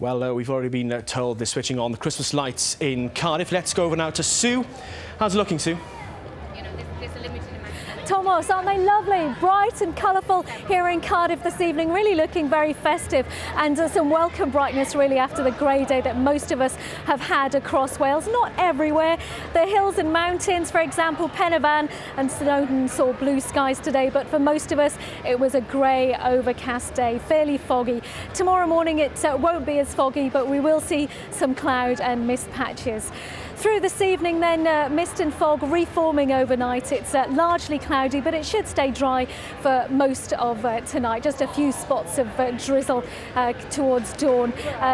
Well, we've already been told they're switching on the Christmas lights in Cardiff. Let's go over now to Sue. How's it looking, Sue? There's a limited amount. Thomas, aren't they lovely? Bright and colourful here in Cardiff this evening, really looking very festive, and some welcome brightness really after the grey day that most of us have had across Wales. Not everywhere. The hills and mountains, for example, Penarvan and Snowdon saw blue skies today, but for most of us it was a grey, overcast day, fairly foggy. Tomorrow morning it won't be as foggy, but we will see some cloud and mist patches. Through this evening then, mist and fog reforming overnight. It's largely cloudy, but it should stay dry for most of tonight. Just a few spots of drizzle towards dawn.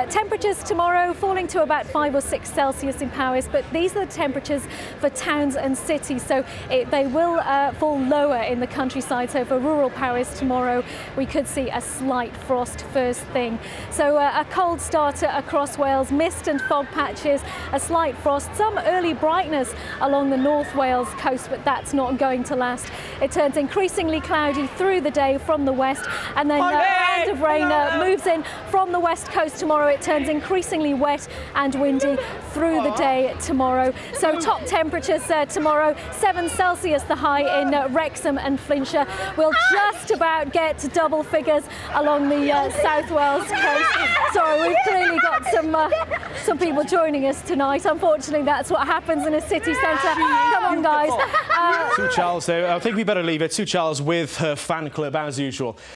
Temperatures tomorrow falling to about 5 or 6 Celsius in Powys, but these are the temperatures for towns and cities, so they will fall lower in the countryside. So for rural Powys tomorrow, we could see a slight frost first thing. So a cold start across Wales, mist and fog patches, a slight frost, some early brightness along the North Wales coast, but that's not going to last. It turns increasingly cloudy through the day from the west, and then a band of rain moves in from the west coast tomorrow. It turns increasingly wet and windy through the day tomorrow. So top temperatures tomorrow, 7 Celsius the high in Wrexham and Flintshire. We'll just about get to double figures along the South Wales coast. Sorry, we've clearly got some people joining us tonight. Unfortunately, that's what happens in a city centre. Come on, guys. Sue Charles there. I think we better leave it. Sue Charles with her fan club as usual.